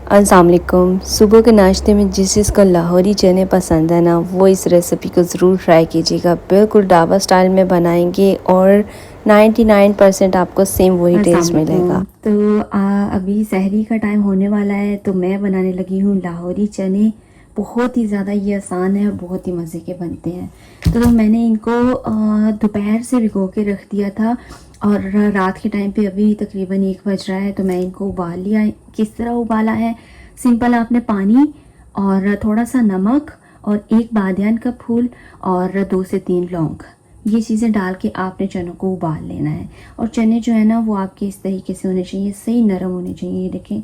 अस्सलाम वालेकुम। सुबह के नाश्ते में जिस चीज़ को लाहौरी चने पसंद है ना, वो इस रेसिपी को ज़रूर ट्राई कीजिएगा। बिल्कुल ढाबा स्टाइल में बनाएंगे और 99% आपको सेम वही टेस्ट मिलेगा। तो अभी सहरी का टाइम होने वाला है, तो मैं बनाने लगी हूँ लाहौरी चने। बहुत ही ज़्यादा ये आसान है और बहुत ही मज़े के बनते हैं। तो मैंने इनको दोपहर से भिगो के रख दिया था और रात के टाइम पे अभी तकरीबन 1 बज रहा है, तो मैं इनको उबाल लिया। किस तरह उबाला है? सिंपल, आपने पानी और थोड़ा सा नमक और 1 बादियान का फूल और 2 से 3 लौंग, ये चीज़ें डाल के आपने चनों को उबाल लेना है। और चने जो है ना, वो आपके इस तरीके से होने चाहिए, सही नरम होने चाहिए, देखें।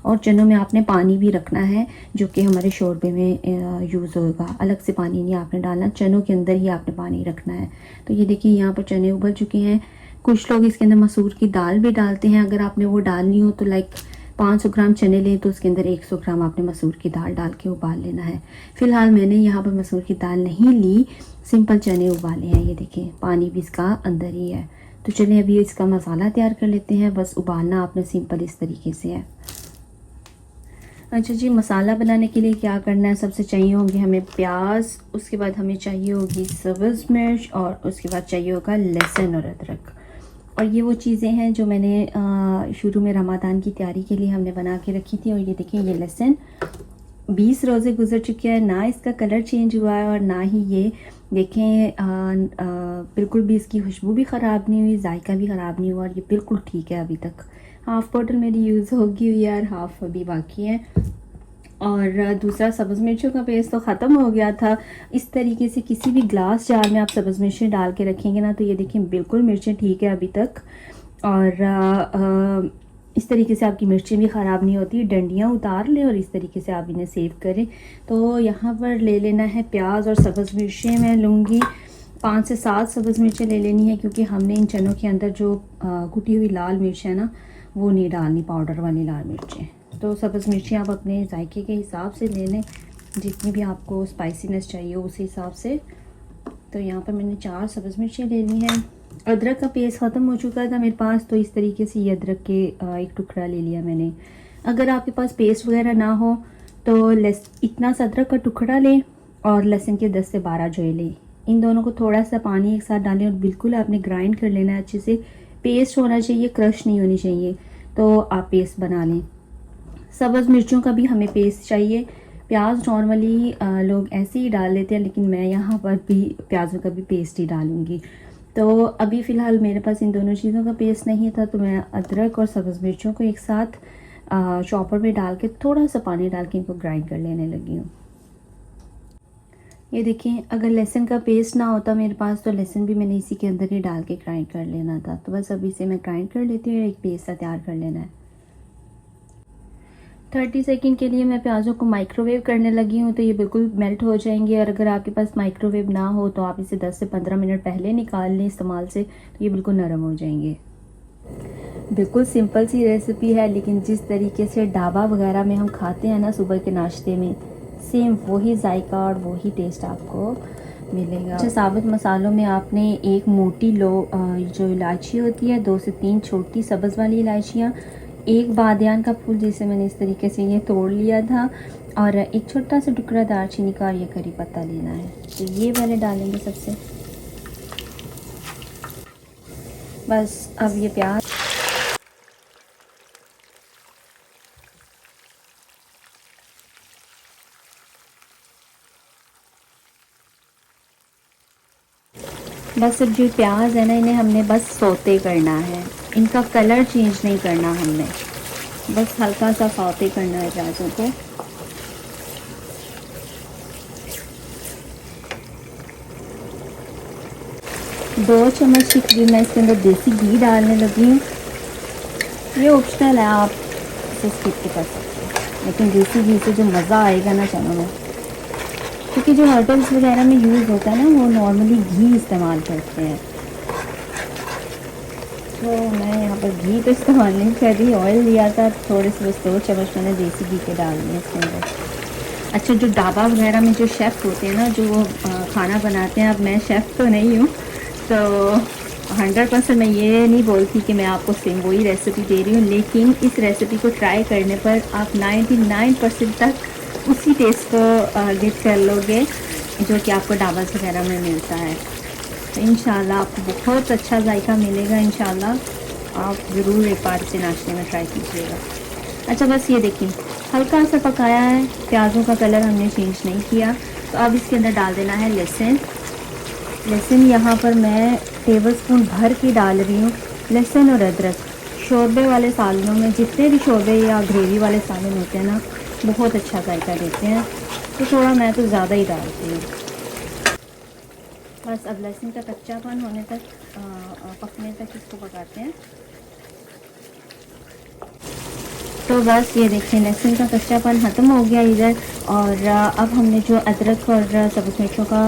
और चनों में आपने पानी भी रखना है जो कि हमारे शोरबे में यूज़ होगा। अलग से पानी नहीं आपने डालना, चनों के अंदर ही आपने पानी रखना है। तो ये देखिए, यहाँ पर चने उबल चुके हैं। कुछ लोग इसके अंदर मसूर की दाल भी डालते हैं। अगर आपने वो डालनी हो तो लाइक 500 ग्राम चने लें तो उसके अंदर 100 ग्राम आपने मसूर की दाल डाल के उबाल लेना है। फ़िलहाल मैंने यहाँ पर मसूर की दाल नहीं ली, सिंपल चने उबाले हैं। ये देखें, पानी भी इसका अंदर ही है। तो चलिए अभी इसका मसाला तैयार कर लेते हैं। बस उबालना आपने सिंपल इस तरीके से है। अच्छा जी, मसाला बनाने के लिए क्या करना है? सबसे चाहिए होंगे हमें प्याज, उसके बाद हमें चाहिए होगी सब्ज़ मिर्च और उसके बाद चाहिए होगा लहसुन और अदरक। और ये वो चीज़ें हैं जो मैंने शुरू में रमज़ान की तैयारी के लिए हमने बना के रखी थी। और ये देखें, ये लहसुन 20 रोज़े गुजर चुके हैं, ना इसका कलर चेंज हुआ है और ना ही ये देखें बिल्कुल भी इसकी खुशबू भी ख़राब नहीं हुई, जायका भी ख़राब नहीं हुआ, और ये बिल्कुल ठीक है अभी तक। हाफ़ बॉटल मेरी यूज़ होगी हुई है और हाफ़ अभी बाकी है। और दूसरा, सब्ज़ मिर्चों का पेस्ट तो ख़त्म हो गया था। इस तरीके से किसी भी ग्लास जार में आप सब्ज़ मिर्चें डाल के रखेंगे ना, तो ये देखें बिल्कुल मिर्चें ठीक है अभी तक। और इस तरीके से आपकी मिर्चें भी ख़राब नहीं होती। डंडियाँ उतार लें और इस तरीके से आप इन्हें सेव करें। तो यहाँ पर ले लेना है प्याज और सब्ज़ मिर्चें। मैं लूँगी 5 से 7 सब्ज़ मिर्चें ले लेनी है, क्योंकि हमने इन चनों के अंदर जो कुटी हुई लाल मिर्च है ना, वो नहीं डालनी, पाउडर वाली लाल मिर्चें। तो सब्ज़ मिर्चें आप अपने जायके के हिसाब से ले लें, जितनी भी आपको स्पाइसीनेस चाहिए उस हिसाब से। तो यहाँ पर मैंने 4 सब्ज़ मिर्चें ले ली हैं। अदरक का पेस्ट ख़त्म हो चुका था मेरे पास, तो इस तरीके से ये अदरक के एक टुकड़ा ले लिया मैंने। अगर आपके पास पेस्ट वगैरह ना हो तो इतना सा अदरक का टुकड़ा लें और लहसुन के 10 से 12 जोए लें। इन दोनों को थोड़ा सा पानी एक साथ डालें और बिल्कुल आपने ग्राइंड कर लेना है अच्छे से। पेस्ट होना चाहिए, क्रश नहीं होनी चाहिए। तो आप पेस्ट बना लें। सब्ज़ मिर्चों का भी हमें पेस्ट चाहिए। प्याज नॉर्मली लोग ऐसे ही डाल लेते हैं, लेकिन मैं यहाँ पर भी प्याज़ों का भी पेस्ट ही डालूँगी। तो अभी फ़िलहाल मेरे पास इन दोनों चीज़ों का पेस्ट नहीं था, तो मैं अदरक और सब्ज़ मिर्चों को एक साथ चॉपर में डाल के थोड़ा सा पानी डाल के इनको ग्राइंड कर लेने लगी हूँ। ये देखें, अगर लहसुन का पेस्ट ना होता मेरे पास तो लहसुन भी मैंने इसी के अंदर ही डाल के ग्राइंड कर लेना था। तो बस अभी से मैं ग्राइंड कर लेती हूँ, एक पेस्ट तैयार कर लेना है। 30 सेकंड के लिए मैं प्याज़ों को माइक्रोवेव करने लगी हूँ, तो ये बिल्कुल मेल्ट हो जाएंगे। और अगर आपके पास माइक्रोवेव ना हो तो आप इसे 10 से 15 मिनट पहले निकाल लें इस्तेमाल से, तो ये बिल्कुल नरम हो जाएंगे। बिल्कुल सिंपल सी रेसिपी है, लेकिन जिस तरीके से ढाबा वगैरह में हम खाते हैं ना सुबह के नाश्ते में, सेम वही जायका और वही टेस्ट आपको मिलेगा। अच्छा, साबुत मसालों में आपने एक मोटी जो इलायची होती है, 2 से 3 छोटी सब्ज़ वाली इलायचियाँ, 1 बादियान का फूल जिसे मैंने इस तरीके से ये तोड़ लिया था, और एक छोटा सा टुकड़ा दालचीनी का, और ये करी पत्ता लेना है। तो ये वाले डालेंगे सबसे। बस अब ये प्याज, बस अब जो प्याज है ना, इन्हें हमने बस सौते करना है। इनका कलर चेंज नहीं करना हमने, बस हल्का सा सौते करना है प्याज़ों को। दो चम्मच के करीब मैं इसके अंदर देसी घी डालने लगी हूँ। ये ऑप्शनल है, आप इसे स्किप भी कर सकते हैं, लेकिन देसी घी से जो मज़ा आएगा ना चनों में, क्योंकि जो होटल्स वगैरह में यूज़ होता है ना, वो नॉर्मली घी इस्तेमाल करते हैं। तो मैं यहाँ पर घी तो इस्तेमाल नहीं कर रही, ऑयल लिया था थोड़े से, बस 2 चम्मच मैंने देसी घी के डाल दिए इसके अंदर। अच्छा, जो ढाबा वगैरह में जो शेफ़ होते हैं ना, जो खाना बनाते हैं, अब मैं शेफ़ तो नहीं हूँ, तो 100% मैं ये नहीं बोलती कि मैं आपको सेम वही रेसिपी दे रही हूँ, लेकिन इस रेसिपी को ट्राई करने पर आप 99% तक उसी टेस्ट को गेट कर लोगे जो कि आपको ढाबा वगैरह में मिलता है। तो इंशाल्लाह आपको बहुत अच्छा जायका मिलेगा। इंशाल्लाह आप ज़रूर एक बार इसे नाश्ते में ट्राई कीजिएगा। अच्छा बस ये देखिए हल्का सा पकाया है, प्याज़ों का कलर हमने चेंज नहीं किया। तो अब इसके अंदर डाल देना है लहसुन। लहसुन यहाँ पर मैं टेबलस्पून भर के डाल रही हूँ। लहसुन और अदरक शोरबे वाले सालनों में, जितने भी शोरबे या ग्रेवी वाले सालन होते हैं ना, बहुत अच्छा जायका देते हैं। तो थोड़ा मैं तो ज़्यादा ही डालती हूँ। बस अब लहसुन का कच्चापन होने तक पकने तक इसको पकाते हैं। तो बस ये देखिए लहसुन का कच्चापन ख़त्म हो गया इधर। और अब हमने जो अदरक और सब्ज़ मिर्चों का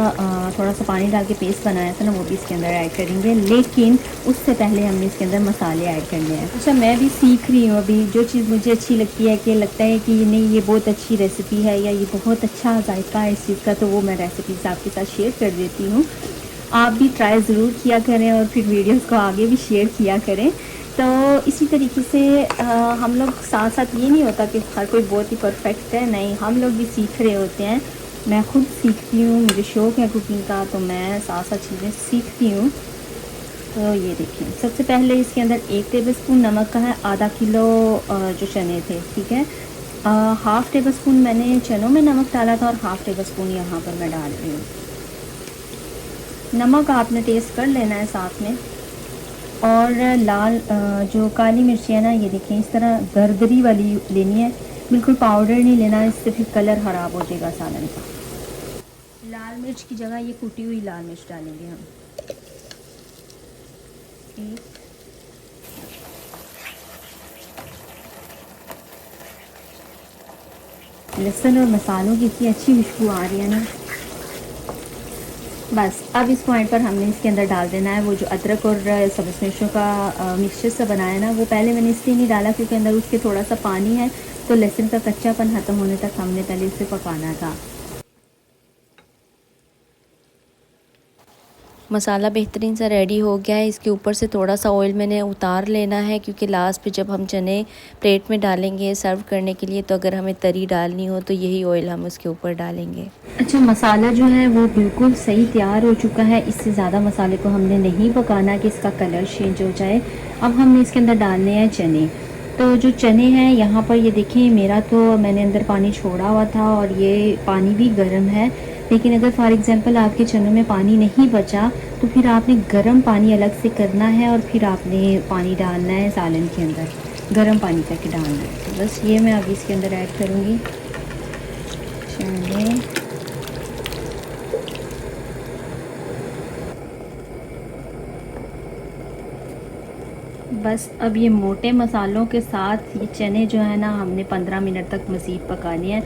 थोड़ा सा पानी डाल के पेस्ट बनाया था ना, वो भी इसके अंदर ऐड करेंगे, लेकिन उससे पहले हमने इसके अंदर मसाले ऐड करने हैं। अच्छा मैं भी सीख रही हूँ अभी, जो चीज़ मुझे अच्छी लगती है कि लगता है कि नहीं ये बहुत अच्छी रेसिपी है या ये बहुत अच्छा जायका है इस चीज़ का, तो वो मैं रेसिपीज़ आपके साथ शेयर कर देती हूँ। आप भी ट्राई ज़रूर किया करें और फिर वीडियोस को आगे भी शेयर किया करें। तो इसी तरीके से हम लोग साथ साथ, ये नहीं होता कि हर कोई बहुत ही परफेक्ट है, नहीं, हम लोग भी सीख रहे होते हैं। मैं खुद सीखती हूँ, मुझे शौक़ है कुकिंग का, तो मैं साथ साथ चीज़ें सीखती हूँ। तो ये देखिए सबसे पहले इसके अंदर 1 टेबलस्पून नमक का है, आधा किलो जो चने थे, ठीक है। हाफ़ टेबल स्पून मैंने चनों में नमक डाला था और हाफ़ टेबल स्पून यहाँ पर मैं डाल रही हूँ। नमक आपने टेस्ट कर लेना है साथ में। और लाल जो काली मिर्ची है ना, ये देखिए इस तरह दरदरी वाली लेनी है, बिल्कुल पाउडर नहीं लेना, इससे फिर कलर ख़राब हो जाएगा सालन का। लाल मिर्च की जगह ये कुटी हुई लाल मिर्च डालेंगे हम। लहसुन और मसालों की इतनी अच्छी खुशबू आ रही है ना। बस अब इस पॉइंट पर हमने इसके अंदर डाल देना है वो जो अदरक और सब्ज़ मिर्चों का मिक्सचर सा बनाया ना, वो पहले मैंने इसलिए नहीं डाला क्योंकि अंदर उसके थोड़ा सा पानी है, तो लहसुन का कच्चापन ख़त्म होने तक हमने पहले इसे पकाना था। मसाला बेहतरीन सा रेडी हो गया है। इसके ऊपर से थोड़ा सा ऑयल मैंने उतार लेना है क्योंकि लास्ट पे जब हम चने प्लेट में डालेंगे सर्व करने के लिए, तो अगर हमें तरी डालनी हो तो यही ऑयल हम उसके ऊपर डालेंगे। अच्छा मसाला जो है वो बिल्कुल सही तैयार हो चुका है। इससे ज़्यादा मसाले को हमने नहीं पकाना कि इसका कलर चेंज हो जाए। अब हमने इसके अंदर डालने हैं चने। तो जो चने हैं यहाँ पर ये देखें, मेरा तो मैंने अंदर पानी छोड़ा हुआ था और ये पानी भी गर्म है, लेकिन अगर फॉर एग्ज़ाम्पल आपके चनों में पानी नहीं बचा तो फिर आपने गर्म पानी अलग से करना है और फिर आपने पानी डालना है सालन के अंदर, गर्म पानी करके डालना है। तो बस ये मैं अभी इसके अंदर ऐड करूँगी चने। बस अब ये मोटे मसालों के साथ ये चने जो है ना, हमने 15 मिनट तक मज़ीद पकाने हैं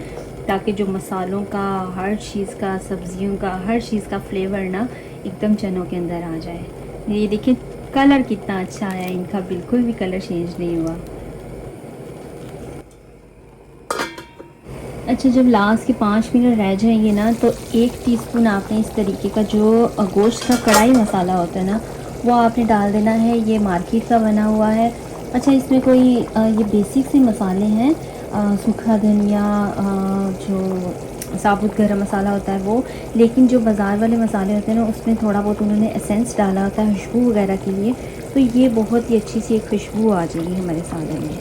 ताकि जो मसालों का, हर चीज़ का, सब्जियों का, हर चीज़ का फ्लेवर ना एकदम चनों के अंदर आ जाए। ये देखिए कलर कितना अच्छा है इनका, बिल्कुल भी कलर चेंज नहीं हुआ। अच्छा जब लास्ट के 5 मिनट रह जाएंगे ना, तो 1 टीस्पून आपने इस तरीके का जो गोश्त का कढ़ाई मसाला होता है ना, वो आपने डाल देना है। ये मार्केट का बना हुआ है। अच्छा इसमें कोई ये बेसिक से मसाले हैं, सूखा धनिया, जो साबुत गरम मसाला होता है वो, लेकिन जो बाज़ार वाले मसाले होते हैं ना, उसमें थोड़ा बहुत उन्होंने एसेंस डाला होता है खुशबू वगैरह के लिए, तो ये बहुत ही अच्छी सी एक खुशबू आ जाएगी हमारे सालन में।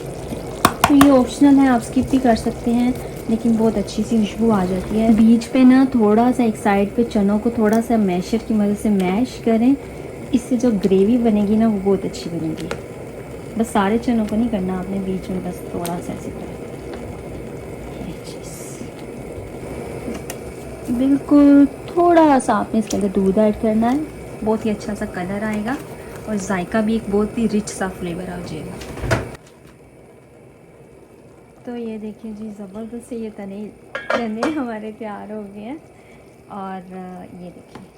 तो ये ऑप्शनल है, आप स्किप भी कर सकते हैं, लेकिन बहुत अच्छी सी खुशबू आ जाती है। बीच पे ना थोड़ा सा एक साइड पे चनों को थोड़ा सा मैशर की मदद से मैश करें, इससे जो ग्रेवी बनेगी ना वो बहुत अच्छी बनेगी। बस सारे चनों को नहीं करना आपने, बीच में बस थोड़ा सा ऐसे करें। बिल्कुल थोड़ा सा आपने इसके अंदर दूध ऐड करना है, बहुत ही अच्छा सा कलर आएगा और जायका भी एक बहुत ही रिच सा फ्लेवर आ जाएगा। तो ये देखिए जी, ज़बरदस्त से ये चने हमारे तैयार हो गए हैं। और ये देखिए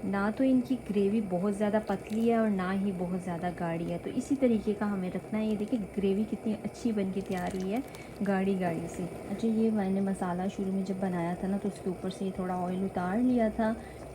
ना तो इनकी ग्रेवी बहुत ज़्यादा पतली है और ना ही बहुत ज़्यादा गाढ़ी है, तो इसी तरीके का हमें रखना है। ये देखिए ग्रेवी कितनी अच्छी बन के तैयार हुई है, गाढ़ी गाढ़ी सी। अच्छा ये मैंने मसाला शुरू में जब बनाया था ना, तो उसके ऊपर से थोड़ा ऑयल उतार लिया था